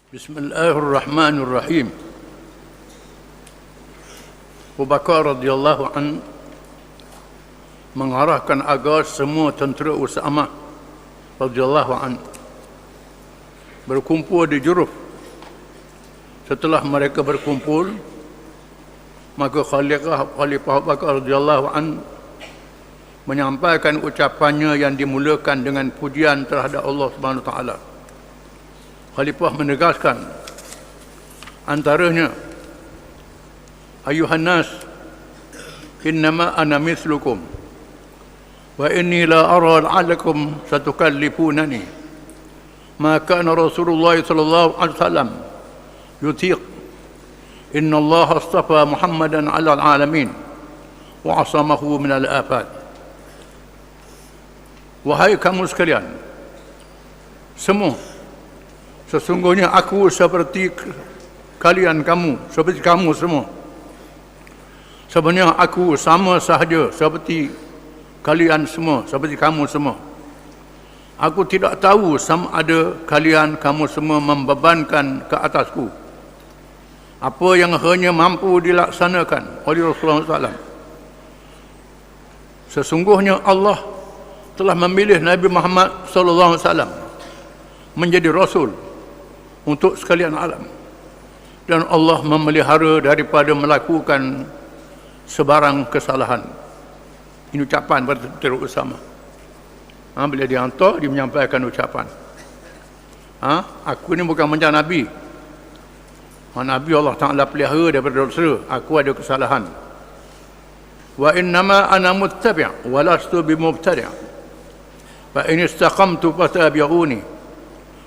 Bismillahirrahmanirrahim. Abu Bakar radhiyallahu an mengarahkan agar semua tentera Usamah radhiyallahu an berkumpul di Juruf. Setelah mereka berkumpul, maka Khalifah Abu Bakar radhiyallahu an menyampaikan ucapannya yang dimulakan dengan pujian terhadap Allah Subhanahu wa taala. Khalifah menegaskan antaranya, ayuhan nas, innama ana mithlukum wa inni la ara la'allakum satukallifunani ma kana Rasulullah sallallahu alaihi wasallam yutiq, inna Allah astafa Muhammadan 'ala al-alamin wa 'asamahu min al-afat. Wahai kamu sekalian semua, sesungguhnya aku seperti kalian kamu, seperti kamu semua. Sebenarnya aku sama sahaja seperti kalian semua, seperti kamu semua. Aku tidak tahu sama ada kalian kamu semua membebankan ke atasku apa yang hanya mampu dilaksanakan oleh Rasulullah SAW. Sesungguhnya Allah telah memilih Nabi Muhammad SAW menjadi Rasul untuk sekalian alam, dan Allah memelihara daripada melakukan sebarang kesalahan. Ini ucapan tentera Usamah. Bila dia hantar, dia menyampaikan ucapan. Aku ni bukan macam Nabi. Nabi Allah Ta'ala pelihara daripada dosa. Aku ada kesalahan. Wa innama ana muttabi' wa lastu bimubtadi'. Fa in istaqamtu fatabi'uni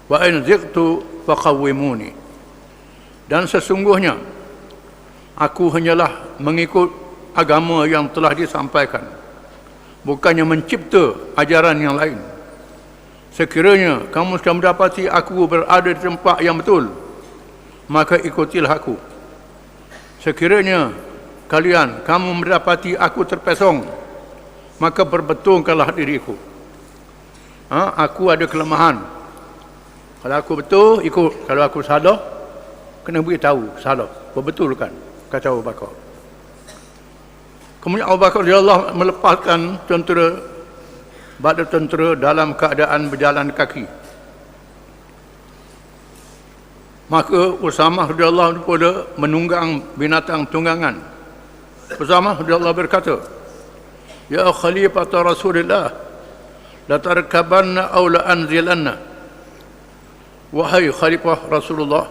wa in zightu faqawwimuni. Dan sesungguhnya aku hanyalah mengikut agama yang telah disampaikan, bukannya mencipta ajaran yang lain. Sekiranya kamu sudah mendapati aku berada di tempat yang betul, maka ikutilah aku. Sekiranya kamu mendapati aku terpesong, maka perbetulkanlah diriku. Aku ada kelemahan. Kalau aku betul, ikut. Kalau aku salah, kena beritahu salah, perbetulkan, kata Abu Bakar. Kemudian Abu Bakar radhiyallahu melepaskan tentera dalam keadaan berjalan kaki. Maka Usamah radhiyallahu pula menunggang binatang tunggangan. Usamah radhiyallahu berkata, ya Khalifah Rasulullah, la tarkabanna aw la anzilanna. Wahai Khalifah Rasulullah,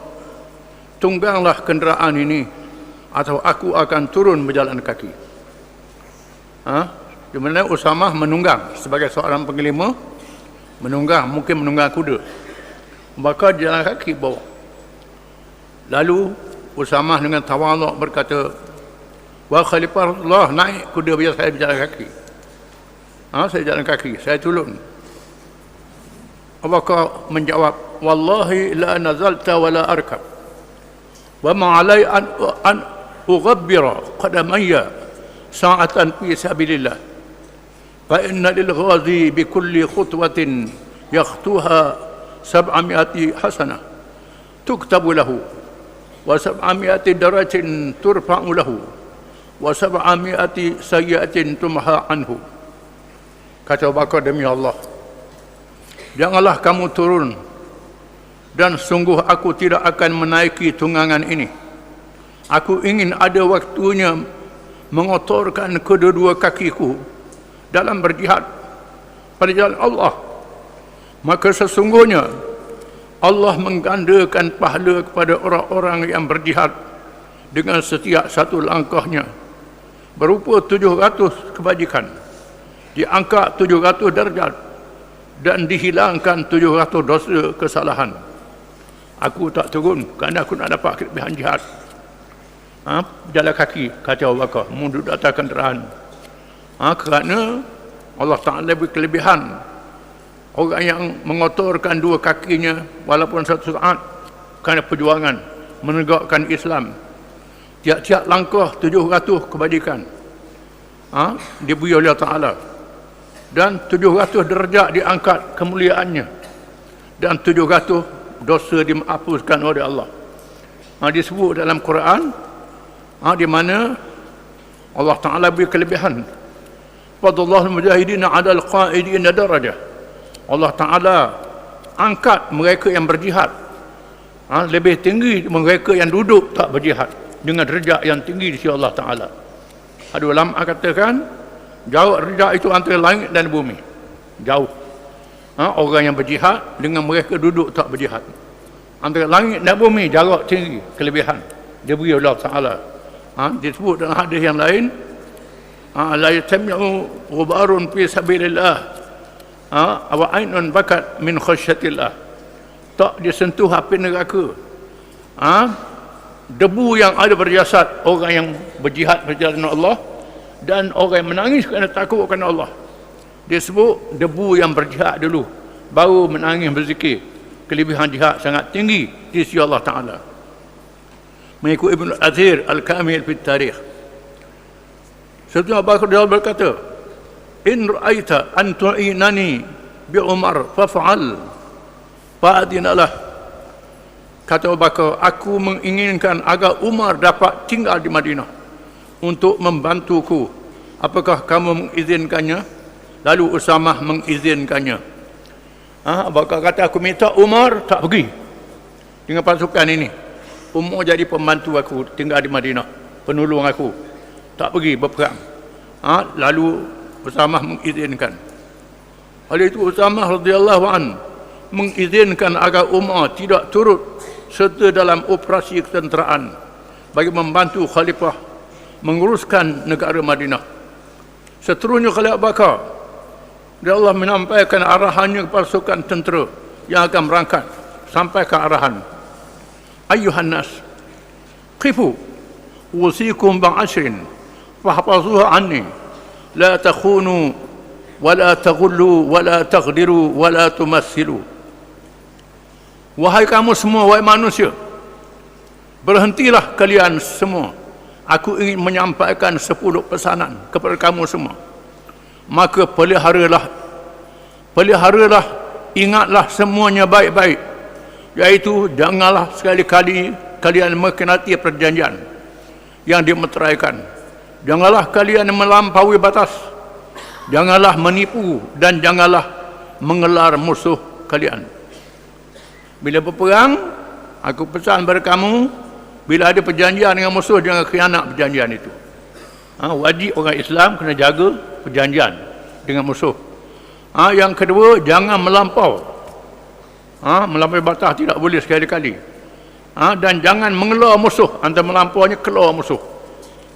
tungganglah kenderaan ini atau aku akan turun berjalan kaki. Di mana Usamah menunggang sebagai seorang pengelima, mungkin menunggang kuda, maka jalan kaki bawah. Lalu Usamah dengan tawaduk berkata, wahai Khalifah Rasulullah, naik kuda biar saya berjalan kaki. Saya jalan kaki, saya turun. Abu Bakar menjawab, wallahi la nazalta wa la arkab wa ma alai an ughabbira qadamayya sa'atan fi sabilillah fa inna lil ghazi bi kulli khutwatin yakhtuha 700 hasanah tuktabu lahu wa 700 darajatin turfa'u lahu wa 700 sayyi'atin tumha anhu. Kata Abu Bakar, demi Allah, janganlah kamu turun, dan sungguh aku tidak akan menaiki tunggangan ini. Aku ingin ada waktunya mengotorkan kedua-dua kakiku dalam berjihad pada jalan Allah. Maka sesungguhnya Allah menggandakan pahala kepada orang-orang yang berjihad dengan setiap satu langkahnya berupa 700 kebajikan, diangkat 700 darjat, dan dihilangkan 700 dosa kesalahan. Aku tak turun kerana aku nak dapat kelebihan jihad. Jalan kaki, kata Abu Bakar, mundur atas kenderaan. Kerana Allah Ta'ala beri kelebihan orang yang mengotorkan dua kakinya walaupun satu saat kerana perjuangan menegakkan Islam. Tiap-tiap langkah 700 kebajikan diberi oleh Allah Ta'ala, dan 700 derajat diangkat kemuliaannya, dan 700 dosa dimahfuzkan oleh Allah. Disebut dalam Quran, di mana Allah Ta'ala beri kelebihan. Fadlullah al-mujahidina 'ala al-qa'idina darajah. Allah Ta'ala angkat mereka yang berjihad lebih tinggi mereka yang duduk tak berjihad, dengan derajat yang tinggi di sisi Allah Ta'ala. Ada ulama katakan jauh derajat itu antara langit dan bumi, jauh. Orang yang berjihad dengan mereka duduk tak berjihad, antara langit dan bumi jarak tinggi, kelebihan diberi Allah Ta'ala. Disebut dalam hadis yang lain, la yatami'u ghubarun fi sabilillah wa ainun bakat min khasyatillah. Tak disentuh api neraka debu yang ada berjasad orang yang berjihad berjalan Allah, dan orang yang menangis kerana takut kerana Allah. Dia sebut debu yang berjihad dulu, baru menangis berzikir. Kelebihan jihad sangat tinggi di sisi Allah Ta'ala. Mengikut Ibn Athir Al-Kamil fi Tarikh, Sayyidina Abu Bakar berkata, in ra'aita an tu'inani bi Umar faf'al fa'adinalah. Kata Abu Bakar, aku menginginkan agar Umar dapat tinggal di Madinah untuk membantuku. Apakah kamu mengizinkannya? Lalu Usamah mengizinkannya. Abu Bakar kata, aku minta Umar tak pergi dengan pasukan ini. Umar jadi pembantu aku, tinggal di Madinah, penolong aku, tak pergi berperang. Lalu Usamah mengizinkan. Oleh itu Usamah radhiyallahu an mengizinkan agar Umar tidak turut serta dalam operasi ketenteraan bagi membantu khalifah menguruskan negara Madinah. Seterusnya Khalifah Abu Bakar, dia Allah menyampaikan arahannya kepada pasukan tentera yang akan berangkat, sampaikan arahan. Ayuhan nas, qifu usikum ba'ashrin fahfazuha anni la takhunu wa la taghullu wa la taghdiru wa la tumassilu. Wahai kamu semua, wahai manusia, berhentilah kalian semua. Aku ingin menyampaikan 10 pesanan kepada kamu semua. Maka peliharalah, ingatlah semuanya baik-baik. Iaitu janganlah sekali-kali kalian mengkhianati perjanjian yang dimeteraikan. Janganlah kalian melampaui batas. Janganlah menipu dan janganlah mengelar musuh kalian. Bila berperang, aku pesan kepada kamu, bila ada perjanjian dengan musuh, jangan khianat perjanjian itu. Wajib orang Islam kena jaga perjanjian dengan musuh. Yang kedua, jangan melampau. Melampaui batas tidak boleh sekali-kali. Dan jangan mengelar musuh. Antara melampaunya keluar musuh.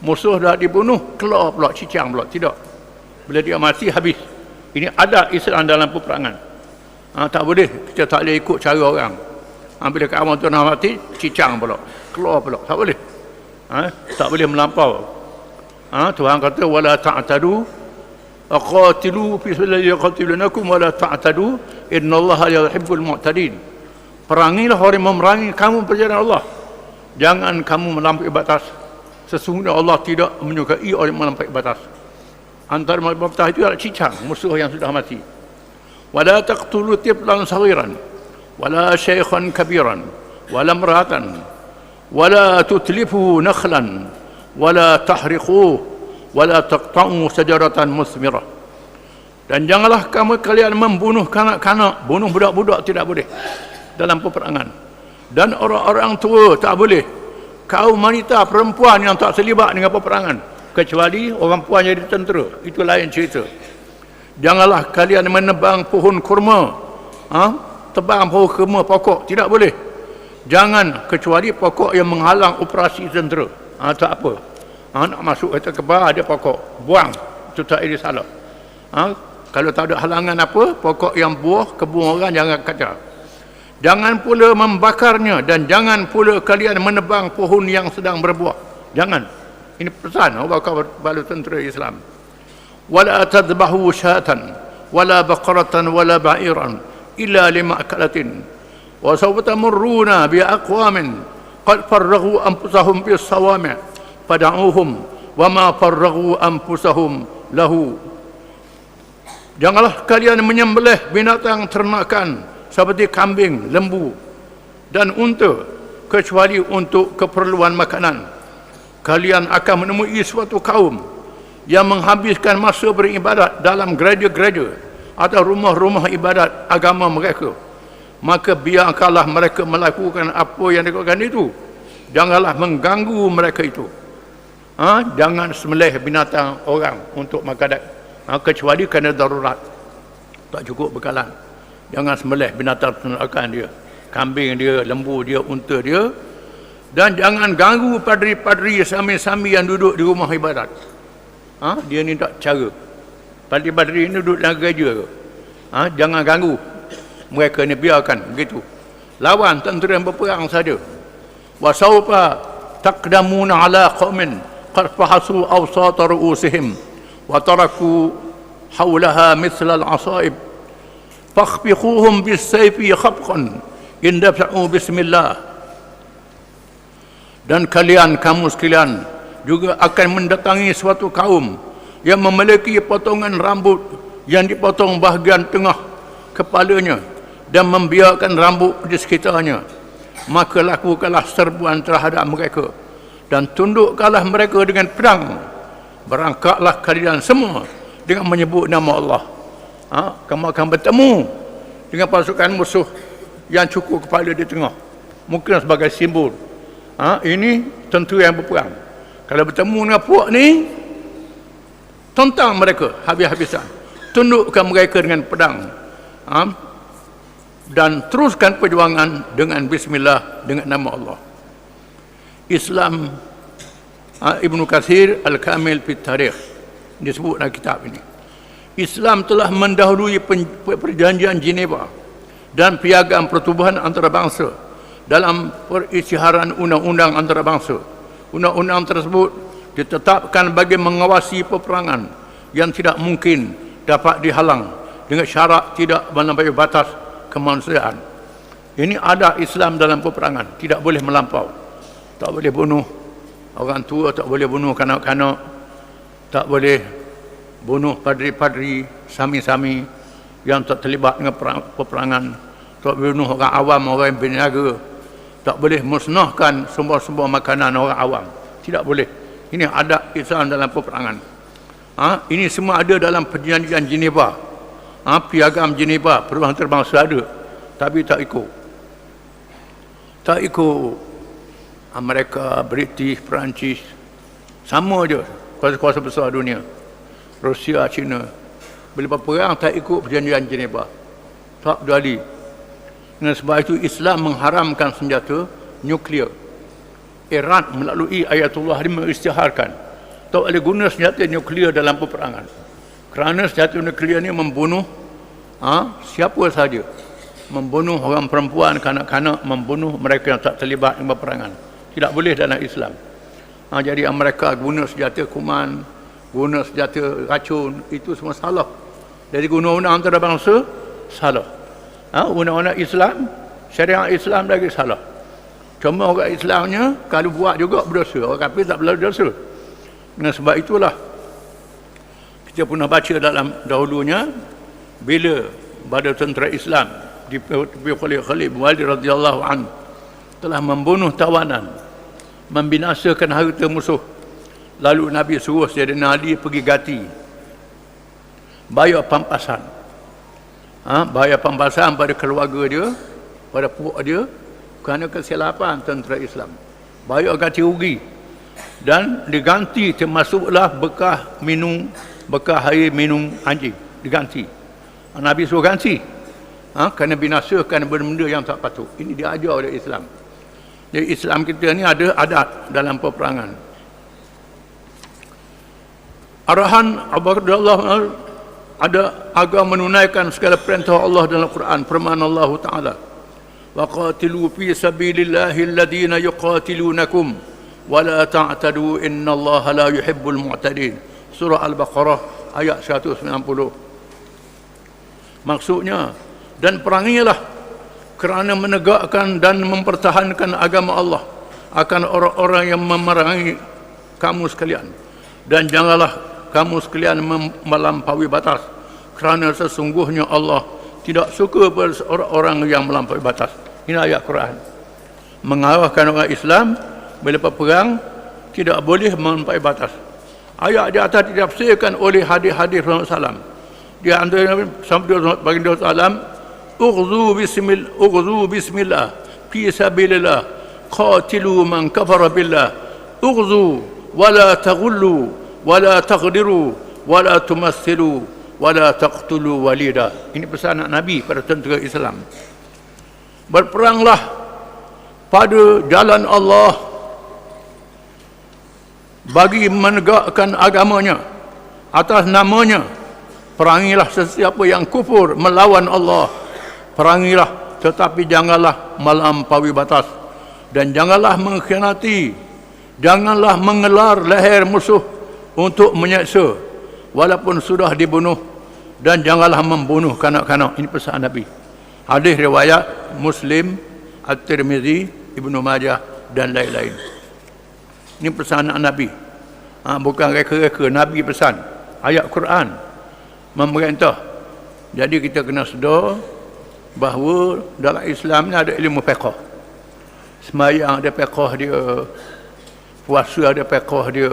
Musuh dah dibunuh, keluar pula, cicang pula. Tidak. Bila dia mati, habis. Ini ada Islam dalam peperangan. Tak boleh, kita tak boleh ikut cara orang. Bila kawan tu nak mati, cicang pula, keluar pula. Tak boleh. Tak boleh melampau. Tuhan kata, wala ta'tadu aqatilu fi sabilillahi yaqatilunakum wala ta'tadu innallaha la yuhibbul mu'tadin. Perangilah orang yang memerangi kamu perjalanan Allah. Jangan kamu melampaui batas. Sesungguhnya Allah tidak menyukai orang yang melampaui batas. Antara melampaui batas itu adalah cicang, musuh yang sudah mati. Wala taqtulu tiflan saghiran wala shaykhan kabiran wala imra'atan wala tutlifu nakhlan wala tahriquhu wala taqta'u sajaratan musmirah. Dan janganlah kalian membunuh kanak-kanak, bunuh budak-budak tidak boleh dalam peperangan. Dan orang-orang tua tak boleh. Kaum wanita, perempuan yang tak terlibat dengan peperangan, kecuali orang puan jadi tentera, itu lain cerita. Janganlah kalian menebang pohon kurma, tebang pohon kurma pokok, tidak boleh. Jangan, kecuali pokok yang menghalang operasi tentera. Tak apa. Nak masuk kata kebal ada pokok, buang, itu tak ada salah. Kalau tak ada halangan apa, pokok yang buah kebun orang jangan kacau. Jangan pula membakarnya, dan jangan pula kalian menebang pohon yang sedang berbuah. Jangan. Ini pesan Abu Bakar kepada tentera Islam. Wala tadbahu syatan wala baqaratan wala ba'iran illa lima'kalatin wa sawfa tamurruna bi aqwamin qad farraghu anfusahum bis sawami' fad'uhum wa ma farraghu anfusahum lahu. Janganlah kalian menyembelih binatang ternakan seperti kambing, lembu, dan unta kecuali untuk keperluan makanan. Kalian akan menemui suatu kaum yang menghabiskan masa beribadat dalam gereja-gereja atau rumah-rumah ibadat agama mereka. Maka biarkanlah mereka melakukan apa yang dilakukan itu. Janganlah mengganggu mereka itu. Jangan sembelih binatang orang untuk makanan, kecuali kerana darurat, tak cukup bekalan. Jangan sembelih binatang peternakan dia, kambing dia, lembu dia, unta dia. Dan jangan ganggu padri-padri sami-sami yang duduk di rumah ibadat. Dia ni tak cara. Padri-padri ni duduk dalam gereja. Jangan ganggu mereka ni, biarkan begitu. Lawan tentera yang berperang saja. Wa sawfa taqdamuna ala qaumin qad fahasu awsat ru'usihim wa taraku hawlaha mithla al-asaib fakhfiquhum bis-sayfi khabqan in dafa'u bismillah. Dan kamu sekalian juga akan mendatangi suatu kaum yang memiliki potongan rambut yang dipotong bahagian tengah kepalanya dan membiarkan rambut di sekitarnya. Maka lakukanlah serbuan terhadap mereka dan tundukkanlah mereka dengan pedang. Berangkatlah kalian semua dengan menyebut nama Allah. Kamu akan bertemu dengan pasukan musuh yang cukup kepala di tengah, mungkin sebagai simbol. Ini tentera yang berperang. Kalau bertemu dengan puak ni, tentang mereka habis-habisan. Tundukkan mereka dengan pedang. Dan teruskan perjuangan dengan bismillah, dengan nama Allah. Islam, Ibnu Katsir Al-Kamil fi Tarikh disebut dalam kitab ini. Islam telah mendahului perjanjian Geneva dan piagam pertubuhan antarabangsa dalam perisytiharan undang-undang antarabangsa. Undang-undang tersebut ditetapkan bagi mengawasi peperangan yang tidak mungkin dapat dihalang dengan syarat tidak melampaui batas kemanusiaan. Ini ada Islam dalam peperangan, tidak boleh melampau. Tak boleh bunuh orang tua, tak boleh bunuh kanak-kanak, tak boleh bunuh padri-padri, sami-sami yang tak terlibat dengan peperangan, tak boleh bunuh orang awam, orang yang berniaga, tak boleh musnahkan sumber-sumber makanan orang awam, tidak boleh. Ini adab Islam dalam peperangan. Ini semua ada dalam perjanjian Geneva, piagam Geneva, perubahan antarabangsa ada, tapi tak ikut. Tak ikut. Amerika, British, Perancis, sama je kuasa-kuasa besar dunia. Rusia, China, bila berperang tak ikut perjanjian Geneva, tak peduli. Dengan sebab itu Islam mengharamkan senjata nuklear. Iran melalui Ayatullah mengisytiharkan tak boleh guna senjata nuklear dalam peperangan, kerana senjata nuklear ni membunuh siapa saja, membunuh orang perempuan, kanak-kanak, membunuh mereka yang tak terlibat dengan peperangan. Tidak boleh dalam Islam. Jadi mereka guna senjata kuman, guna senjata racun, itu semua salah. Jadi guna undang antarabangsa salah. Undang-undang Islam, syariat Islam lagi salah. Cuma orang Islamnya kalau buat juga berdosa, orang kafir tak boleh berdosa. Dengan sebab itulah kita pernah baca dalam dahulunya, bila pada tentera Islam dipimpin oleh Khalid bin Walid radhiyallahu anhu telah membunuh tawanan, membinasakan harta musuh, lalu Nabi suruh Sayyidina Ali pergi ganti, bayar pampasan. Bayar pampasan pada keluarga dia, pada puak dia, kerana kesilapan tentera Islam. Bayar ganti rugi. Dan diganti termasuklah bekah minum, bekah air minum anjing, diganti. Nabi suruh ganti. Kerana binasakan benda-benda yang tak patut. Ini diajar oleh Islam. Jadi Islam kita ni ada adat dalam peperangan. Arahan Abu Bakar ada agar menunaikan segala perintah Allah dalam Quran. Firman Allah Ta'ala, wa qatilu fi sabilillahi alladhina yuqatilunakum wa la ta'tadu innallaha la yuhibbul mu'tadin. Surah Al-Baqarah ayat 190. Maksudnya, dan perangilah kerana menegakkan dan mempertahankan agama Allah akan orang-orang yang memerangi kamu sekalian, dan janganlah kamu sekalian melampaui batas, kerana sesungguhnya Allah tidak suka pada orang-orang yang melampaui batas. Ini ayat Quran. mengarahkan orang Islam bila perang tidak boleh melampaui batas. Ayat di atas ditafsirkan oleh hadis-hadis Rasulullah SAW. Di antara sabda baginda SAW, ughzu bismillah fi sabilillah qatilu man kafara billah ughzu wala taghullu wala taghdiru wala tumassilu wala taqtulu walida. Ini pesan Nabi pada tentera Islam. Berperanglah pada jalan Allah bagi menegakkan agamanya, atas namanya. Perangilah sesiapa yang kufur melawan Allah. Perangilah, tetapi janganlah melampaui batas, dan janganlah mengkhianati, janganlah mengelar leher musuh untuk menyeksa walaupun sudah dibunuh, dan janganlah membunuh kanak-kanak. Ini pesan Nabi. Hadis riwayat Muslim, At-Tirmizi, Ibnu Majah dan lain-lain. Ini pesan Nabi. Bukan reka-reka. Nabi pesan. Ayat Quran memerintah. Jadi kita kena sedar bahawa dalam Islam ni ada ilmu fiqh. Sembahyang ada fiqh dia, puasa ada fiqh dia,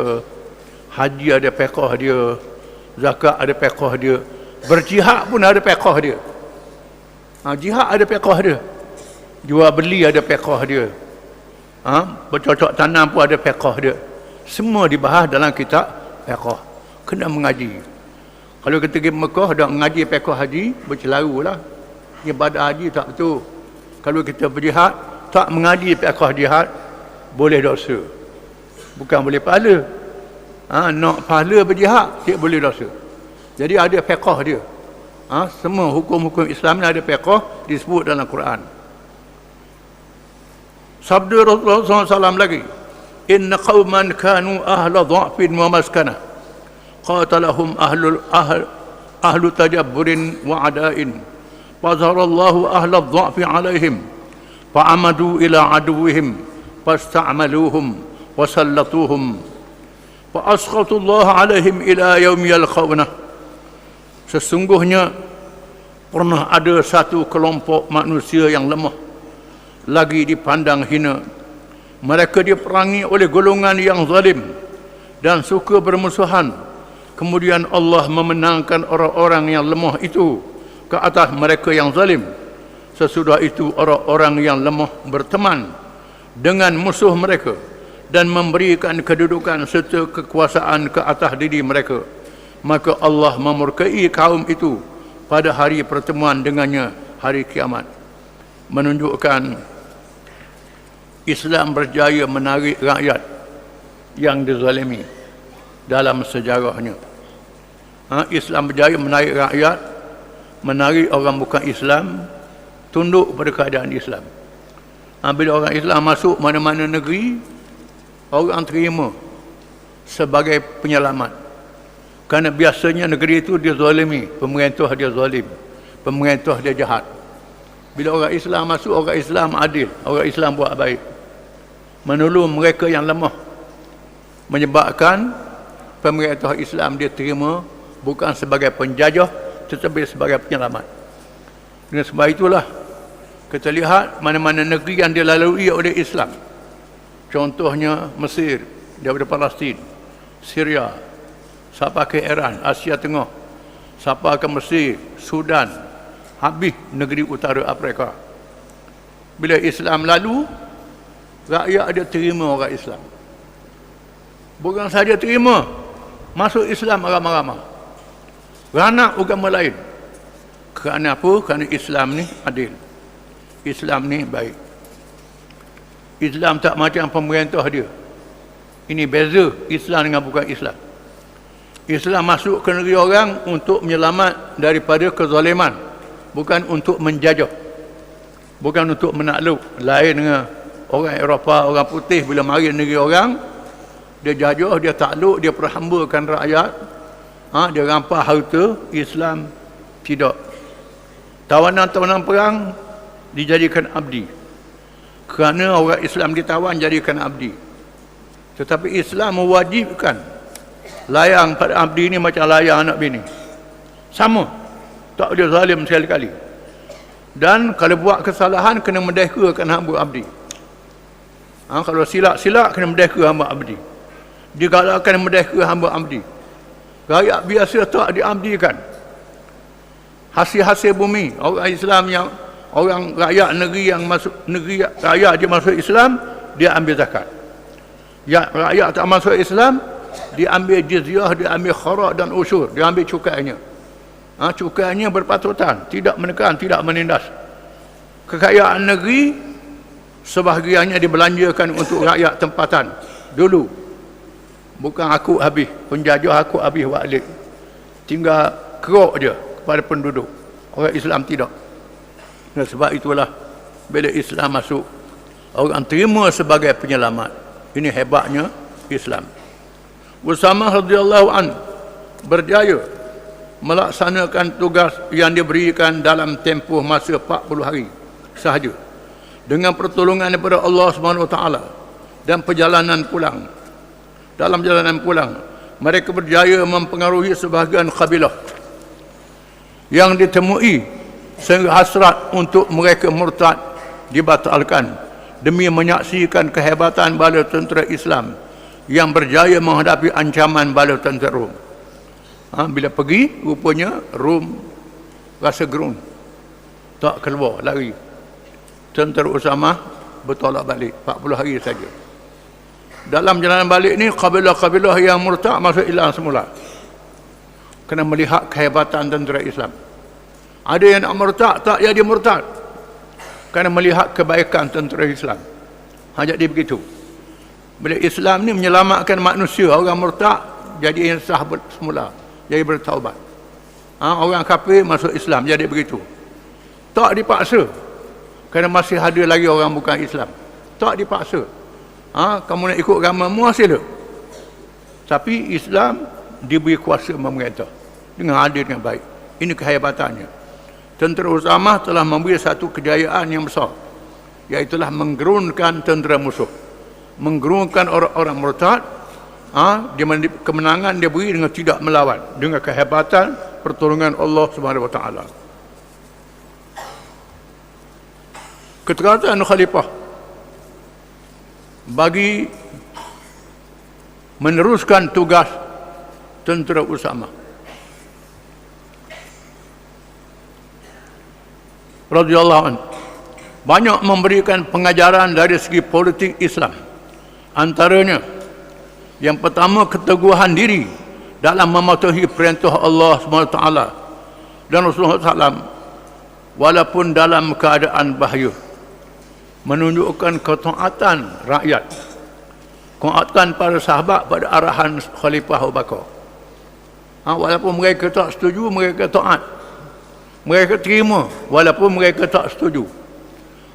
haji ada fiqh dia, zakat ada fiqh dia, berjihad pun ada fiqh dia. Jihad ada fiqh dia. Jual beli ada fiqh dia. Bercocok tanam pun ada fiqh dia. Semua dibahas dalam kitab fiqh. Kena mengaji. Kalau kita pergi Mekah dah mengaji fiqh haji, bercelarulah. Ibadah haji tak betul. Kalau kita berjihad tak mengaji fiqh jihad, boleh dosa. Bukan boleh pahala. Nak pahala berjihad, tak boleh dosa. Jadi ada fiqh dia. Semua hukum-hukum Islam ni ada fiqh disebut dalam Quran. Sabda Rasulullah SAW lagi, inna qawman kanu ahla dha'fin wa maskanah qatalahum ahlu tajabburin wa ada'in fazharallahu ahla dha'fi alaihim fa'amadu ila aduwihim fasta'amaluhum wa sallatuhum fa'asqatullah alaihim ila yaumi yalqawnah. Sesungguhnya pernah ada satu kelompok manusia yang lemah, lagi dipandang hina. Mereka diperangi oleh golongan yang zalim dan suka bermusuhan. Kemudian Allah memenangkan orang-orang yang lemah itu ke atas mereka yang zalim. Sesudah itu orang-orang yang lemah berteman dengan musuh mereka dan memberikan kedudukan serta kekuasaan ke atas diri mereka. Maka Allah memurkai kaum itu pada hari pertemuan dengannya, hari kiamat. Menunjukkan Islam berjaya menarik rakyat yang dizalimi dalam sejarahnya. Islam berjaya menarik rakyat, menarik orang bukan Islam tunduk pada keadaan Islam. Bila orang Islam masuk mana-mana negeri, orang terima sebagai penyelamat. Kerana biasanya negeri itu dia zalimi, pemerintah dia zalim, pemerintah dia jahat. Bila orang Islam masuk, orang Islam adil, orang Islam buat baik, menolong mereka yang lemah, menyebabkan pemerintah Islam dia terima bukan sebagai penjajah tetapi sebagai penyelamat. Dengan sebab itulah kita lihat mana-mana negeri yang dilalui oleh Islam, contohnya Mesir daripada Palestin, Syria sampai ke Iran, Asia Tengah, sampai ke Mesir, Sudan, habis negeri utara Afrika. Bila Islam lalu, rakyat ada terima orang Islam. Bukan saja terima, masuk Islam ramai-ramai. Ranak agama lain. Kerana apa? Kerana Islam ni adil. Islam ni baik. Islam tak macam pemerintah dia. Ini beza Islam dengan bukan Islam. Islam masuk ke negeri orang untuk menyelamat daripada kezaliman, bukan untuk menjajah, bukan untuk menakluk. Lain dengan orang Eropah, orang putih bila mari negeri orang, dia jajah, dia takluk, dia perhambakan rakyat, dia rampas harta. Islam tidak. Tawanan-tawanan perang dijadikan abdi. Kerana orang Islam ditawan jadikan abdi. Tetapi Islam mewajibkan layang pada abdi ini macam layang anak bini. Sama. Tak boleh zalim sekali-kali. Dan kalau buat kesalahan kena mendekakan hamba abdi. Kalau silap kena merdeka hamba abdi. Digalakkan merdeka hamba abdi. Rakyat biasa tak diabdikan. Hasil-hasil bumi, orang Islam yang orang rakyat negeri yang masuk negeri rakyat dia masuk Islam, dia ambil zakat. Ya, rakyat tak masuk Islam, dia ambil jizyah, dia ambil kharak dan usyur, dia ambil cukainya. Cukainya berpatutan, tidak menekan, tidak menindas. Kekayaan negeri sebahagiannya dibelanjakan untuk rakyat tempatan dulu. Bukan aku habis, penjajah aku habis balik. Tinggal kerok je kepada penduduk. Orang Islam tidak. Dan sebab itulah bila Islam masuk, orang terima sebagai penyelamat. Ini hebatnya Islam. Usamah radhiyallahu an berjaya melaksanakan tugas yang diberikan dalam tempoh masa 40 hari sahaja. Dengan pertolongan daripada Allah Subhanahu Wa Taala dan perjalanan pulang. Dalam perjalanan pulang, mereka berjaya mempengaruhi sebahagian kabilah yang ditemui sehingga hasrat untuk mereka murtad dibatalkan demi menyaksikan kehebatan bala tentera Islam yang berjaya menghadapi ancaman bala tentera Rom. Bila pergi, rupanya Rom rasa gerun, tak keluar, lari. Tentera Usamah bertolak balik 40 hari saja. Dalam jalan balik ni, kabilah-kabilah yang murtad masuk Islam semula. Kena melihat kehebatan tentera Islam. Ada yang nak murtad, tak jadi murtad. Kena melihat kebaikan tentera Islam. Jadi begitu. Bila Islam ni menyelamatkan manusia, orang murtad jadi insah semula, jadi bertaubat. Orang kafir masuk Islam, jadi begitu. Tak dipaksa. Kerana masih ada lagi orang bukan Islam. Tak dipaksa. Kamu nak ikut agamamu, sila. Tapi Islam diberi kuasa memerintah dengan adil dengan baik. Ini kehebatannya. Tentera Usamah telah memberi satu kejayaan yang besar, iaitulah menggerunkan tentera musuh, menggerunkan orang-orang murtad. Kemenangan dia beri dengan tidak melawan, dengan kehebatan pertolongan Allah Subhanahu Wa Taala. Keterkaitan khalifah bagi meneruskan tugas tentera Usamah radhiyallahu anhu, banyak memberikan pengajaran dari segi politik Islam. Antaranya, yang pertama, keteguhan diri dalam mematuhi perintah Allah SWT dan Rasulullah SAW walaupun dalam keadaan bahaya. Menunjukkan ketaatan rakyat, ketaatan para sahabat pada arahan Khalifah Abu Bakar. Walaupun mereka tak setuju, mereka taat. Mereka terima walaupun mereka tak setuju.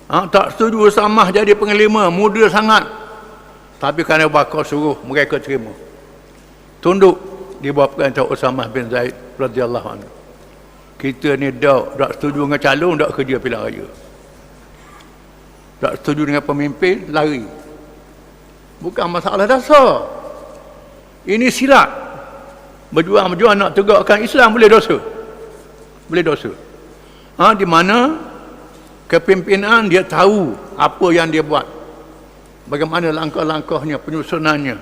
Tak setuju Usamah jadi panglima, muda sangat. Tapi kerana Abu Bakar suruh, mereka terima. Tunduk di bawah perintah Usamah bin Zaid radhiyallahu anhu. Kita ni tak setuju dengan calon, tak kerja pilihan raya. Tak setuju dengan pemimpin, lari. Bukan masalah dasar. Ini silap. Berjuang-berjuang nak tegakkan Islam, boleh dosa. Boleh dosa. Di mana kepimpinan dia tahu apa yang dia buat, bagaimana langkah-langkahnya, penyusunannya.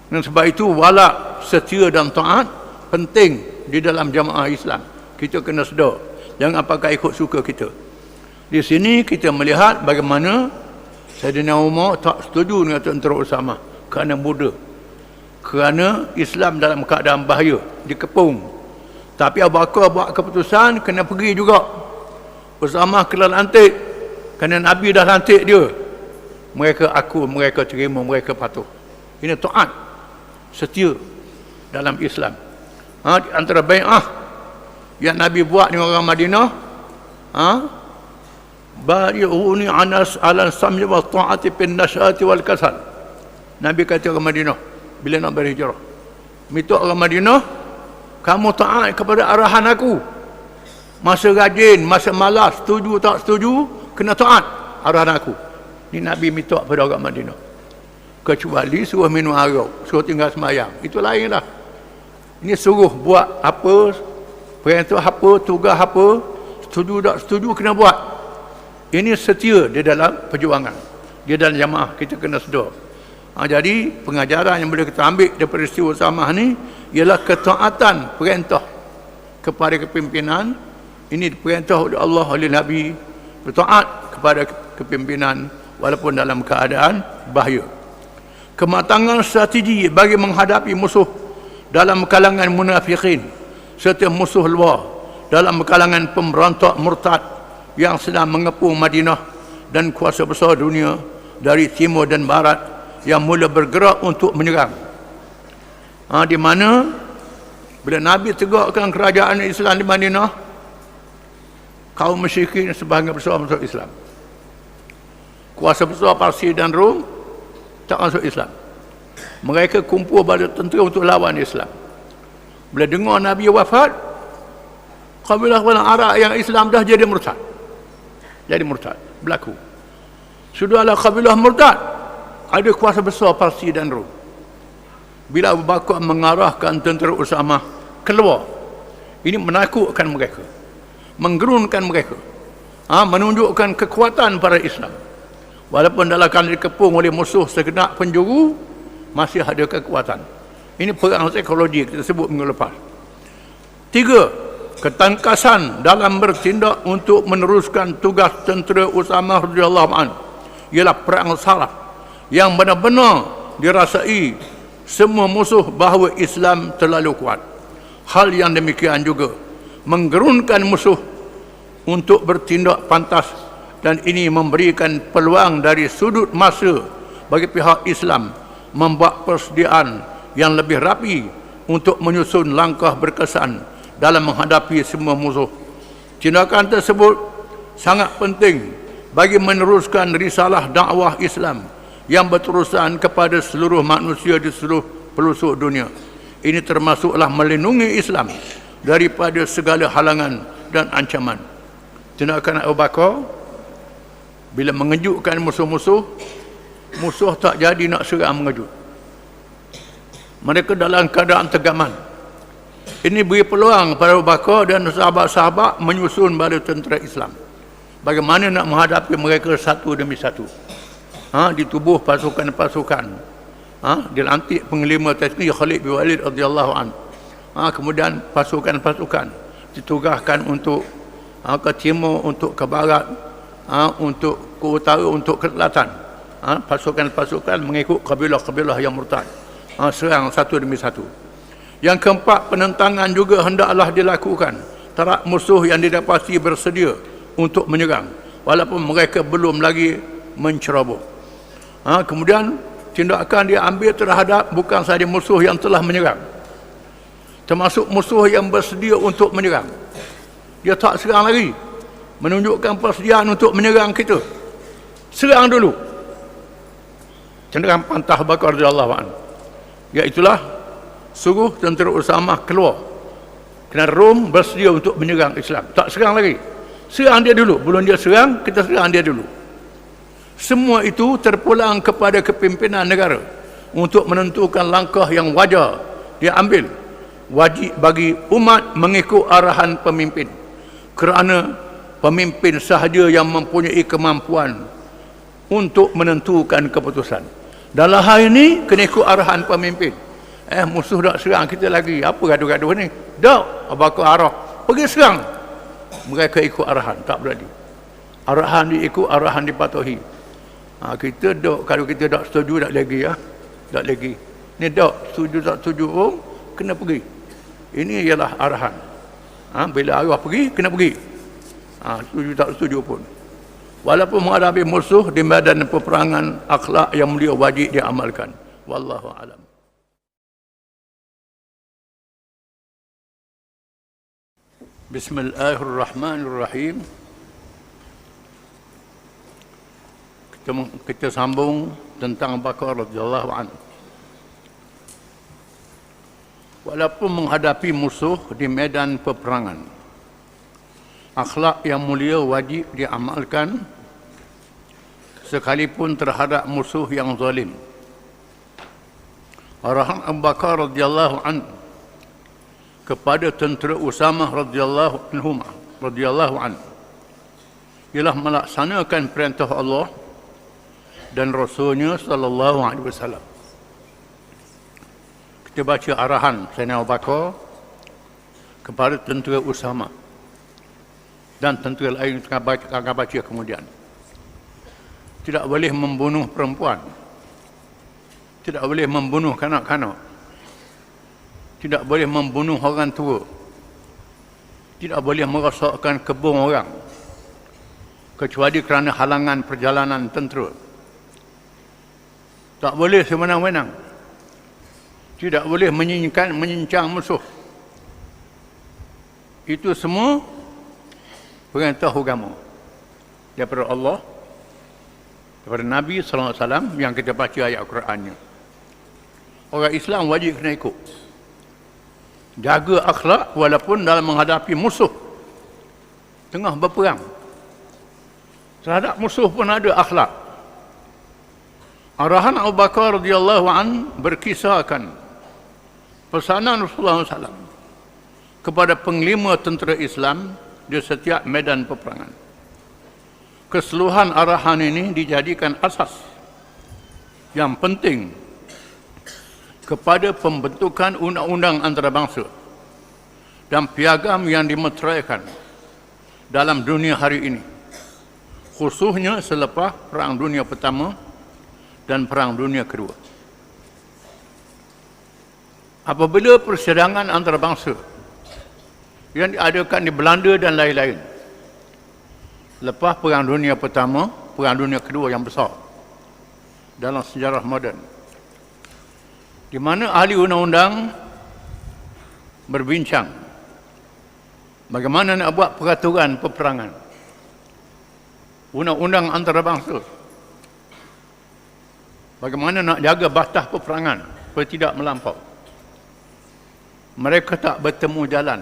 Dan sebab itu wala, setia dan taat penting di dalam jamaah Islam. Kita kena sedar, jangan pakai ikut suka kita. Di sini kita melihat bagaimana Sayyidina Umar tak setuju dengan tentera Usamah kerana muda, kerana Islam dalam keadaan bahaya, dikepung. Tapi Abu Bakar buat keputusan kena pergi juga. Usamah kena lantik, kerana Nabi dah lantik dia. Mereka terima, mereka patuh. Ini taat, setia dalam Islam. Di antara bai'ah yang Nabi buat dengan orang Madinah, bai'uni anas ala sam'i wa ta'ati bin nasyati wal kasal. Nabi kata orang Madinah bila nak berhijrah, minta orang Madinah, kamu taat kepada arahan aku. Masa rajin, masa malas, setuju tak setuju, kena taat arahan aku. Ini Nabi minta pada orang Madinah. Kecuali suruh minum arak, suruh tinggal semayang, itu lain lah. Ini suruh buat apa, perintah apa, tugas apa, setuju tak setuju kena buat. Ini setia di dalam perjuangan. Dia dalam jamaah, kita kena sedar. Jadi pengajaran yang boleh kita ambil daripada peristiwa Usamah ni ialah ketaatan perintah kepada kepimpinan. Ini perintah oleh Allah, oleh Nabi, bertaat kepada kepimpinan walaupun dalam keadaan bahaya. Kematangan strategi bagi menghadapi musuh dalam kalangan munafikin serta musuh luar dalam kalangan pemberontak murtad yang sedang mengepung Madinah dan kuasa besar dunia dari timur dan barat yang mula bergerak untuk menyerang. Di mana bila Nabi tegakkan kerajaan Islam di Madinah, kaum musyrikin sebahagian besar masuk Islam. Kuasa besar Parsi dan Rom tak masuk Islam. Mereka kumpul bala tentera untuk lawan Islam. Bila dengar Nabi wafat, kabilah-kabilah Arab yang Islam dah jadi murtad. Jadi murtad, berlaku. Sudahlah kabilah murtad, ada kuasa besar Parsi dan Rom. Bila Abu Bakar mengarahkan tentera Usamah keluar, ini menakutkan mereka, menggerunkan mereka, menunjukkan kekuatan para Islam. Walaupun dalam keadaan dikepung oleh musuh segenap penjuru, masih ada kekuatan. Ini perang psikologi kita sebut minggu lepas. 3. Ketangkasan dalam bertindak untuk meneruskan tugas tentera Usamah radhiyallahu anhu ialah perang salaf yang benar-benar dirasai semua musuh bahawa Islam terlalu kuat. Hal yang demikian juga menggerunkan musuh untuk bertindak pantas, dan ini memberikan peluang dari sudut masa bagi pihak Islam membuat persediaan yang lebih rapi untuk menyusun langkah berkesan dalam menghadapi semua musuh. Tindakan tersebut sangat penting bagi meneruskan risalah dakwah Islam yang berterusan kepada seluruh manusia di seluruh pelosok dunia. Ini termasuklah melindungi Islam daripada segala halangan dan ancaman. Tindakan Abu Bakar bila mengejutkan musuh-musuh, musuh tak jadi nak serang mengejut. Mereka dalam keadaan tegaman. Ini beri peluang pada Abu Bakar dan sahabat-sahabat menyusun bala tentera Islam. Bagaimana nak menghadapi mereka satu demi satu. Di tubuh pasukan-pasukan. Dilantik penglima tasbih Khalid bin Walid radhiyallahu anhu. Kemudian pasukan-pasukan ditugaskan untuk ke timur, untuk ke barat, untuk ke utara, untuk ke selatan. Pasukan-pasukan mengikut kabilah-kabilah yang murtad. Serang satu demi satu. Yang keempat, penentangan juga hendaklah dilakukan terhadap musuh yang didapati bersedia untuk menyerang walaupun mereka belum lagi menceroboh. Kemudian tindakan diambil terhadap bukan sahaja musuh yang telah menyerang, termasuk musuh yang bersedia untuk menyerang. Dia tak serang lagi, menunjukkan persediaan untuk menyerang kita. Serang dulu. Cenderung pantah Bakar radhiyallahu anhu. Iaitulah suruh tentera Usamah keluar kerana Rom bersedia untuk menyerang Islam. Tak serang lagi, serang dia dulu. Belum dia serang, kita serang dia dulu. Semua itu terpulang kepada kepimpinan negara untuk menentukan langkah yang wajar dia ambil. Wajib bagi umat mengikut arahan pemimpin, kerana pemimpin sahaja yang mempunyai kemampuan untuk menentukan keputusan. Dalam hal ini kena ikut arahan pemimpin. Musuh dak serang kita lagi, apa gaduh-gaduh ni? Dak, Abu Bakar arah pergi serang. Mereka ikut arahan, tak berani. Arahan diikut, arahan dipatuhi. Kita dak, kalau kita dak setuju tak lagi tak lagi. Ni dak setuju tak setuju pun kena pergi. Ini ialah arahan. Bila arah pergi, kena pergi. Setuju tak setuju pun. Walaupun menghadapi musuh di medan peperangan, akhlak yang mulia wajib diamalkan. Wallahu a'lam. Bismillahirrahmanirrahim. Kita sambung tentang Bakar radhiyallahu anhu. Walaupun menghadapi musuh di medan peperangan, akhlak yang mulia wajib diamalkan sekalipun terhadap musuh yang zalim. Arahan Abu Bakar radhiyallahu anhu kepada tentera Usamah radhiyallahu anhu ialah melaksanakan perintah Allah dan Rasulnya sallallahu alaihi wasallam. Kita baca arahan Sayyidina Abu Bakar kepada tentera Usama dan tentera lain yang akan baca kemudian. Tidak boleh membunuh perempuan, tidak boleh membunuh kanak-kanak, tidak boleh membunuh orang tua, tidak boleh merosakkan kebun orang kecuali kerana halangan perjalanan tentera. Tak boleh semenang-menang, tidak boleh menyincang musuh. Itu semua perintah agama daripada Allah, daripada Nabi sallallahu alaihi wasallam yang kita baca ayat Al-Qurannya. Orang Islam wajib kena ikut. Jaga akhlak walaupun dalam menghadapi musuh. Tengah berperang, terhadap musuh pun ada akhlak. Arahan Abu Bakar radhiyallahu an berkisahkan pesanan Rasulullah SAW kepada panglima tentera Islam di setiap medan peperangan. Keseluruhan arahan ini dijadikan asas yang penting kepada pembentukan undang-undang antarabangsa dan piagam yang dimeteraikan dalam dunia hari ini, khususnya selepas Perang Dunia Pertama dan Perang Dunia Kedua. Apabila persidangan antarabangsa yang diadakan di Belanda dan lain-lain lepas Perang Dunia Pertama, Perang Dunia Kedua yang besar dalam sejarah moden, di mana ahli undang-undang berbincang bagaimana nak buat peraturan peperangan, undang-undang antarabangsa, bagaimana nak jaga batas peperangan supaya tidak melampau. Mereka tak bertemu jalan,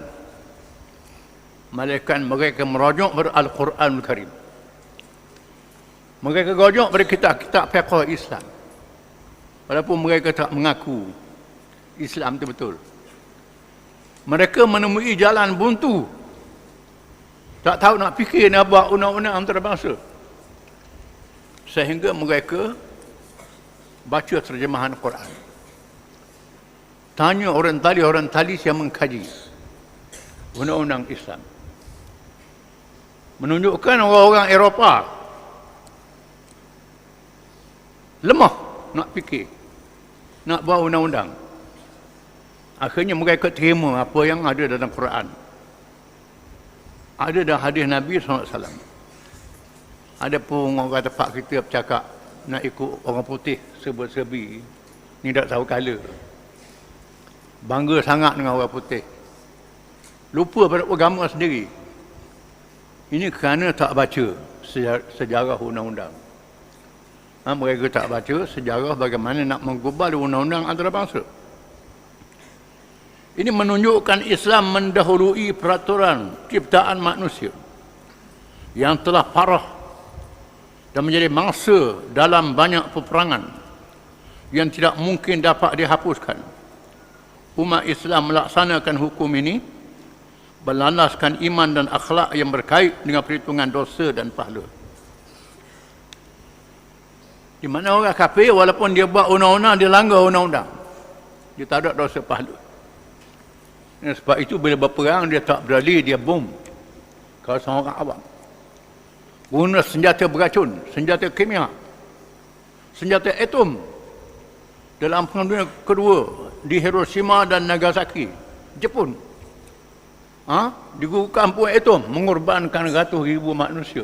melainkan mereka merujuk pada Al-Quranul Karim. Mereka merujuk pada kitab-kitab fiqh Islam, walaupun mereka tak mengaku Islam itu betul. Mereka menemui jalan buntu, tak tahu nak fikir nak buat undang-undang antarabangsa, sehingga mereka baca terjemahan Quran, tanya orang tali yang mengkaji undang-undang Islam, menunjukkan orang-orang Eropah lemah nak fikir, nak buat undang-undang. Akhirnya mereka terima apa yang ada dalam Quran, ada dalam hadis Nabi SAW. Ada pun orang tempat kita bercakap nak ikut orang putih serba-serbi, ni tak tahu color, bangga sangat dengan orang putih, lupa pada agama sendiri. Ini kerana tak baca sejarah undang-undang. Mereka tak baca sejarah bagaimana nak menggubal undang-undang antarabangsa. Ini menunjukkan Islam mendahului peraturan ciptaan manusia yang telah parah dan menjadi mangsa dalam banyak peperangan yang tidak mungkin dapat dihapuskan. Umat Islam melaksanakan hukum ini berlandaskan iman dan akhlak yang berkait dengan perhitungan dosa dan pahala. Di mana orang kafir walaupun dia buat undang-undang, dia langgar undang-undang, dia tak ada dosa pahala. Sebab itu bila berperang dia tak beralih, dia bom. Kalau seorang awam guna senjata beracun, senjata kimia, senjata atom dalam Perang Dunia Kedua di Hiroshima dan Nagasaki, Jepun. Digunakan bom atom mengorbankan ratus ribu manusia,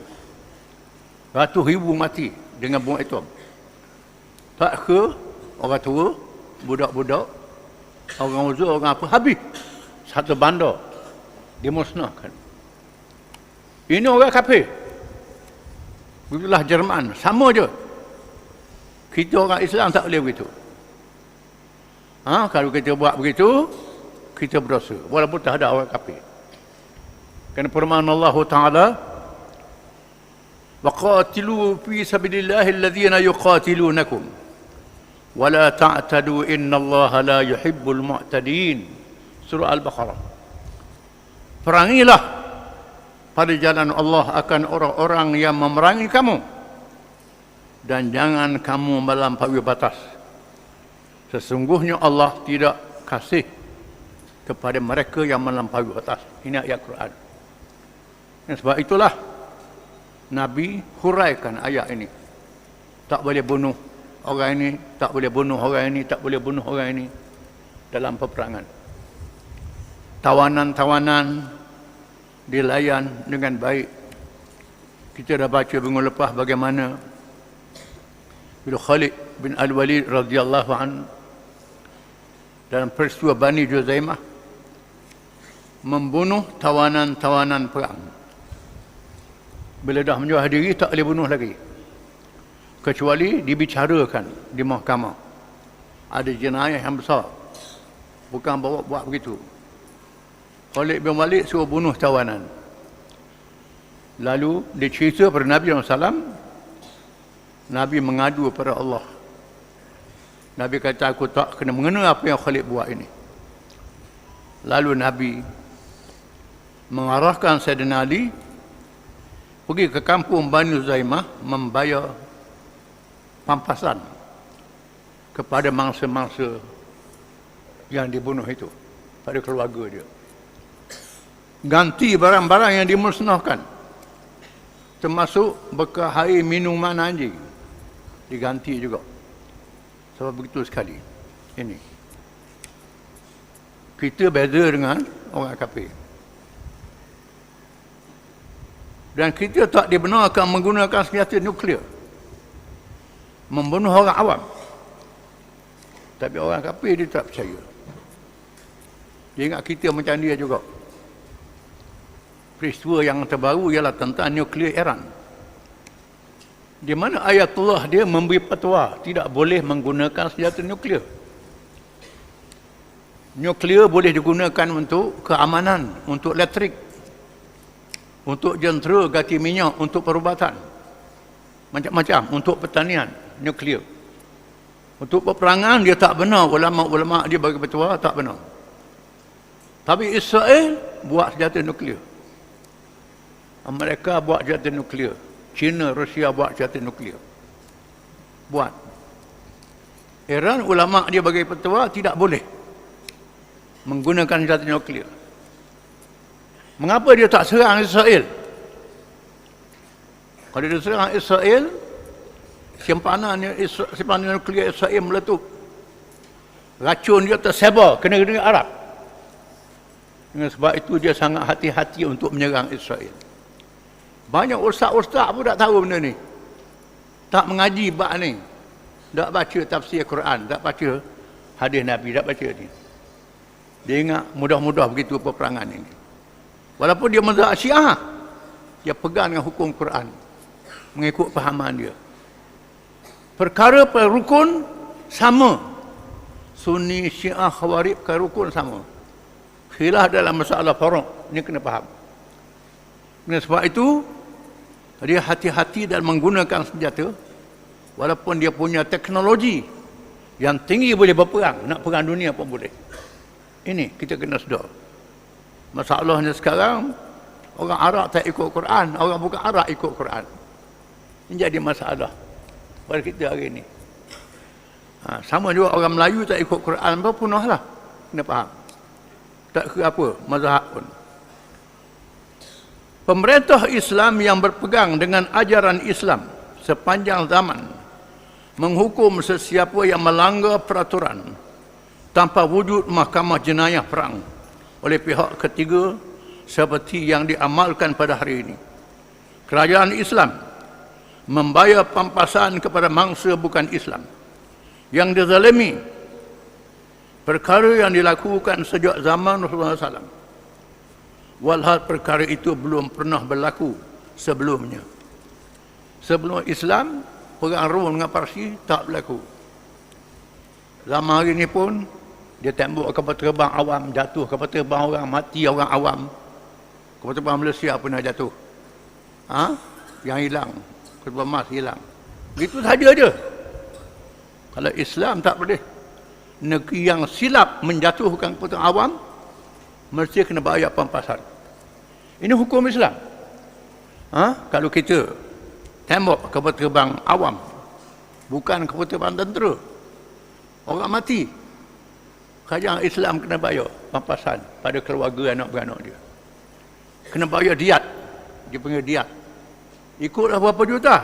ratus ribu mati dengan bom atom. Tak ke orang tua, budak-budak, orang uzur, orang apa, habis satu bandar dimusnahkan. Ini orang kafir. Belah Jerman sama je. Kita orang Islam tak boleh begitu. Kalau kita buat begitu, kita berdosa walaupun tak ada orang kafir. Kerana firman Allah Taala, وَقَاتِلُوا فِي سَبِيلِ اللَّهِ الَّذِينَ يُقَاتِلُونَكُمْ وَلَا تَعْتَدُوا إِنَّ اللَّهَ لَا يُحِبُّ الْمُعْتَدِينَ. Surah Al-Baqarah. Perangilah pada jalan Allah akan orang-orang yang memerangi kamu, dan jangan kamu melampaui batas. Sesungguhnya Allah tidak kasih kepada mereka yang melampaui batas. Ini ayat Quran. Dan sebab itulah Nabi huraikan ayat ini. Tak boleh bunuh orang ini, tak boleh bunuh orang ini, tak boleh bunuh orang ini dalam peperangan. Tawanan-tawanan dilayan dengan baik. Kita dah baca minggu lepas bagaimana bila Khalid bin Al-Walid radhiyallahu anhu dalam peristiwa Bani Juzaimah membunuh tawanan-tawanan perang. Bila dah menyerah diri, tak boleh bunuh lagi, kecuali dibicarakan di mahkamah. Ada jenayah yang besar, bukan bawa buat begitu. Khalid bin Walid suruh bunuh tawanan. Lalu dia cerita pada Nabi SAW. Nabi mengadu kepada Allah. Nabi kata, aku tak kena mengena apa yang Khalid buat ini. Lalu Nabi mengarahkan Sayyidina Ali pergi ke kampung Bani Zaimah membayar pampasan kepada mangsa-mangsa yang dibunuh itu, pada keluarga dia. Ganti barang-barang yang dimusnahkan, termasuk bekal air minuman anjing, diganti juga. Sebab begitu sekali. Ini kita beza dengan orang kafir. Dan kita tak dibenarkan menggunakan senjata nuklear membunuh orang awam. Tapi orang kafir dia tak percaya. Dia ingat kita macam dia juga. Peristiwa yang terbaru ialah tentang nuklear Iran, di mana Ayatullah dia memberi fatwa tidak boleh menggunakan senjata nuklear. Nuklear boleh digunakan untuk keamanan, untuk elektrik, untuk jentera ganti minyak, untuk perubatan, macam-macam, untuk pertanian. Nuklear untuk peperangan dia tak benar. Ulama-ulama dia bagi fatwa tak benar. Tapi Israel buat senjata nuklear, Amerika buat senjata nuklear, China, Rusia buat senjata nuklear. Buat. Iran, ulama dia bagi fatwa tidak boleh menggunakan senjata nuklear. Mengapa dia tak serang Israel? Kalau dia serang Israel, simpanan nuklear Israel meletup, racun dia tersebar ke negeri Arab. Dengan sebab itu dia sangat hati-hati untuk menyerang Israel. Banyak ustaz-ustaz pun tak tahu benda ni, tak mengaji bab ni, tak baca tafsir Quran, tak baca hadis Nabi, tak baca ni. Dia ingat mudah-mudah begitu peperangan ini. Walaupun dia mazhab Syiah, dia pegang dengan hukum Quran, mengikut fahaman dia. Perkara rukun sama, Sunni, Syiah, Khawarij, perkara rukun sama. Khilaf dalam masalah faraq, ni kena faham. Dengan sebab itu dia hati-hati dalam menggunakan senjata, walaupun dia punya teknologi yang tinggi boleh berperang, nak perang dunia pun boleh. Ini kita kena sedar. Masalahnya sekarang orang Arab tak ikut Quran, orang bukan Arab ikut Quran. Ini jadi masalah pada kita hari ini. Sama juga orang Melayu tak ikut Quran pun punahlah. Kena faham. Tak kira apa mazhab pun. Pemerintah Islam yang berpegang dengan ajaran Islam sepanjang zaman menghukum sesiapa yang melanggar peraturan tanpa wujud mahkamah jenayah perang oleh pihak ketiga seperti yang diamalkan pada hari ini. Kerajaan Islam membayar pampasan kepada mangsa bukan Islam yang dizalimi, perkara yang dilakukan sejak zaman Rasulullah SAW. Walhal perkara itu belum pernah berlaku sebelumnya. Sebelum Islam, perang Rom dengan Parsi tak berlaku. Zaman hari ini pun dia tembok kapal terbang awam jatuh, kapal terbang orang mati, orang awam. Kapal terbang Malaysia pernah jatuh. Yang hilang, kapal terbang Mas hilang. Begitu saja je. Kalau Islam tak boleh. Negeri yang silap menjatuhkan kapal terbang awam mesti kena bayar pampasan. Ini hukum Islam. Kalau kita tembok kapal terbang awam bukan keputusan tentera. Orang mati, kerajaan Islam kena bayar pampasan pada keluarga anak beranak dia. Kena bayar diat, dia panggil diat. Ikutlah berapa juta.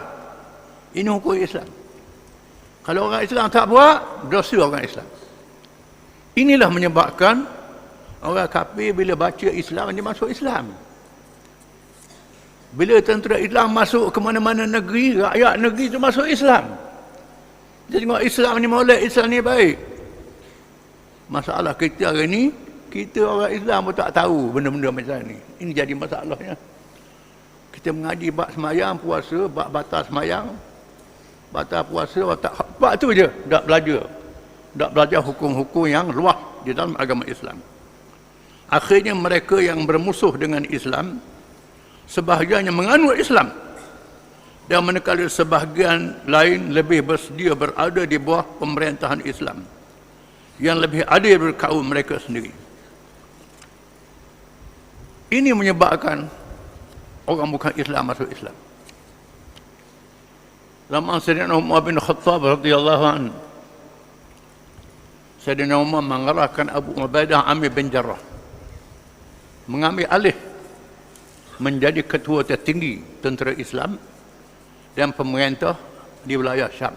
Ini hukum Islam. Kalau orang Islam tak buat, dosa orang Islam. Inilah menyebabkan orang kafir bila baca Islam, dia masuk Islam. Bila tentera Islam masuk ke mana-mana negeri, rakyat negeri itu masuk Islam. Dia tengok Islam ni molek, Islam ni baik. Masalah kita hari ni, kita orang Islam pun tak tahu benda-benda macam ni. Ini jadi masalahnya. Kita mengaji bab semayang, puasa, bab batas semayang, batas puasa, bab tu je, tak belajar. Tak belajar hukum-hukum yang luas di dalam agama Islam. Akhirnya mereka yang bermusuh dengan Islam, sebahagiannya menganut Islam, dan manakala sebahagian lain lebih bersedia berada di bawah pemerintahan Islam yang lebih adil dari kaum mereka sendiri. Ini menyebabkan orang bukan Islam masuk Islam. Zaman Sayyidina Umar bin Khattab radhiyallahu anhu, Sayyidina Umar mengarahkan Abu Ubaidah Amir bin Jarrah mengambil alih menjadi ketua tertinggi tentera Islam dan pemerintah di wilayah Syam.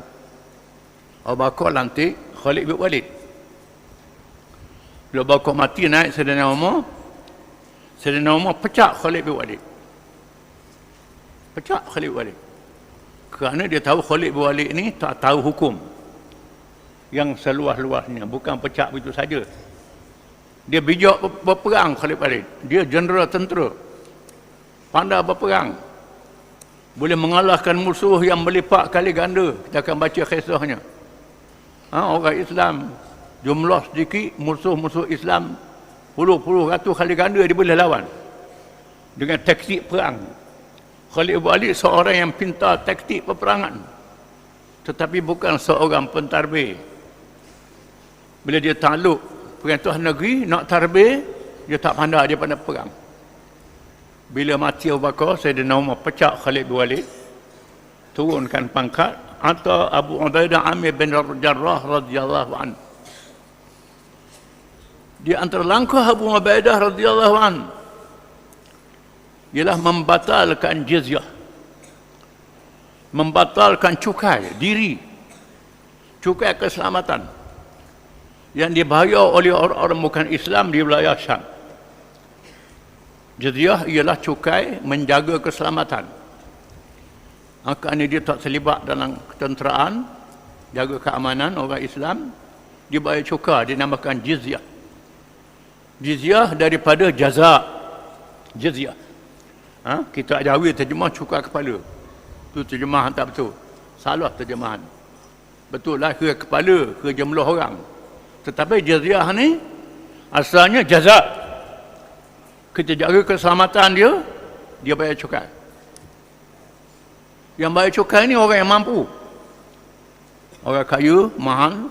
Abu Bakar lantik Khalid bin Walid. Bila Abu Bakar mati, naik Sayyidina Umar pecah Khalid bin Walid. Pecah Khalid bin Walid. Kerana dia tahu Khalid bin Walid ni tak tahu hukum yang seluas-luasnya, bukan pecah begitu saja. Dia bijak berperang Khalid bin Walid. Dia jeneral tentera, pandai berperang, boleh mengalahkan musuh yang melipat kali ganda. Kita akan baca kisahnya. Orang Islam jumlah sedikit, musuh-musuh Islam puluh-puluh ratus kali ganda dia boleh lawan dengan taktik perang. Khalid bin Walid seorang yang pintar taktik peperangan, tetapi bukan seorang pentadbir. Bila dia takluk perintah negeri nak tadbir, dia tak pandai, dia pandai perang. Bila mati Abu Bakar, Sayyidina Umar pecah Khalid bin Walid, turunkan pangkat, atau Abu Ubaidah Amir bin Jarrah radhiyallahu anhu. Di antara langkah Abu Ubaidah radhiyallahu anhu ialah membatalkan jizyah, membatalkan cukai diri, cukai keselamatan yang dibayar oleh orang-orang bukan Islam di wilayah Syam. Jizyah ialah cukai menjaga keselamatan. Kerana dia tak terlibat dalam ketenteraan, jaga keamanan orang Islam, dia bayar cukai, dinamakan jizyah. Jizyah daripada jaza. Jizyah. Kita Jawi terjemah cukai kepala. Itu terjemahan tak betul. Salah terjemahan. Betul lah ke kepala, ke jumlah orang. Tetapi jizyah ni asalnya jaza. Kita jaga keselamatan dia, dia bayar cukai. Yang bayar cukai ni orang yang mampu. Orang kaya, mahal.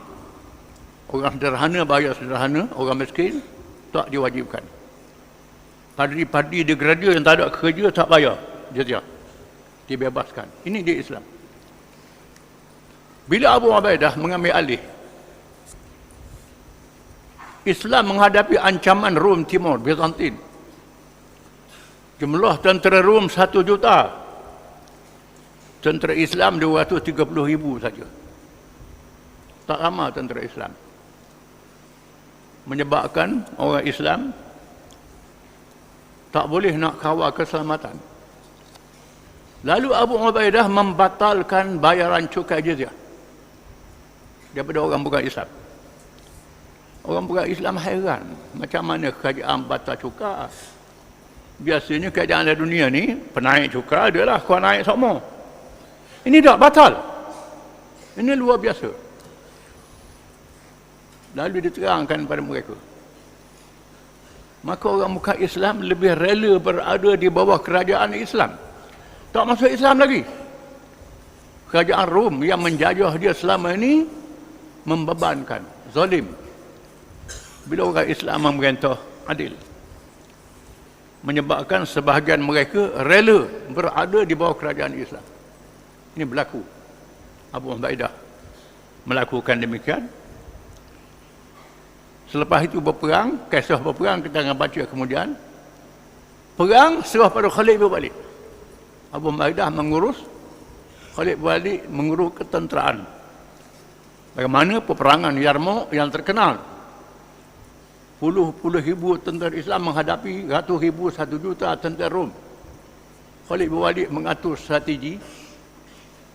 Orang sederhana bayar sederhana. Orang miskin tak diwajibkan. Padri-padri degradia yang tak ada kerja tak bayar jizyah, dibebaskan. Ini dia Islam. Bila Abu Ubaidah mengambil alih, Islam menghadapi ancaman Rom Timur, Bizantin. Jumlah tentera Rom 1 juta. Tentera Islam 230,000 saja. Tak ramai tentera Islam. Menyebabkan orang Islam tak boleh nak kawal keselamatan. Lalu Abu Ubaidah membatalkan bayaran cukai jizyah daripada orang bukan Islam. Orang bukan Islam hairan, macam mana kerajaan batal cukai? Biasanya kerajaan dalam dunia ni, penaik cukai adalah kau naik semua. Ini tak batal. Ini luar biasa. Lalu diterangkan pada mereka. Maka orang bukan Islam lebih rela berada di bawah kerajaan Islam. Tak masuk Islam lagi. Kerajaan Rom yang menjajah dia selama ini membebankan, zalim. Bila orang Islam memerintah adil, menyebabkan sebahagian mereka rela berada di bawah kerajaan Islam. Ini berlaku Abu Ubaidah melakukan demikian. Selepas itu berperang, kisah berperang kita akan baca kemudian. Perang serah pada Khalid berbalik. Abu Ubaidah mengurus, Khalid berbalik mengurus ketenteraan. Bagaimana peperangan Yarmouk yang terkenal. Puluh ribu tentera Islam menghadapi ratus ribu, 1 juta tentera Rom. Khalid berbalik mengatur strategi.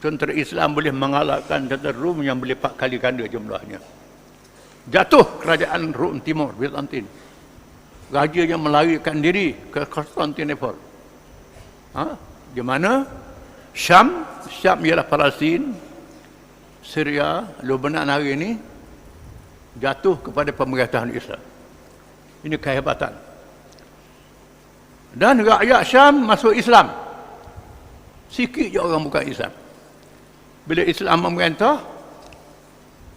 Tentera Islam boleh mengalahkan tentera Rom yang boleh 4 kali ganda jumlahnya. Jatuh kerajaan Rom Timur, Byzantin. Rajanya melarikan diri ke Konstantinopel. Di mana? Syam ialah Palestin, Syria, Lebanon hari ini jatuh kepada pemerintahan Islam. Ini kehebatan. Dan rakyat Syam masuk Islam. Sikit je orang bukan Islam. Bila Islam memerintah,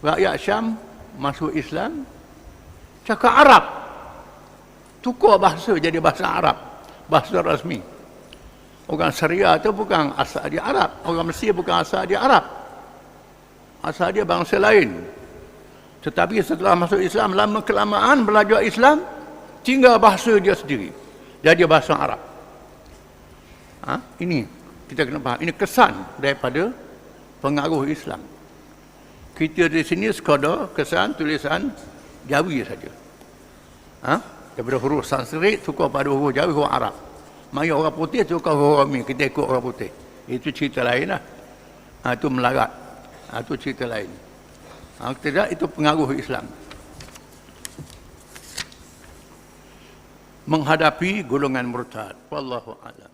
rakyat Syam masuk Islam, cakap Arab. Tukar bahasa jadi bahasa Arab, bahasa rasmi. Orang Syria itu bukan asal dia Arab, orang Mesir bukan asal dia Arab, asal dia bangsa lain. Tetapi setelah masuk Islam, lama kelamaan belajar Islam, tinggal bahasa dia sendiri, jadi bahasa Arab. Ini kita kena faham. Ini kesan daripada pengaruh Islam. Kita di sini sekadar kesan tulisan Jawi saja. Daripada huruf Sanskrit tukar pada huruf Jawi, huruf Arab. Maya orang putih tukar huruf Romi, kita ikut orang putih. Itu cerita lain lah. Itu melarat. Itu cerita lain. Tidak, itu pengaruh Islam. Menghadapi golongan murtad. Wallahu a'lam.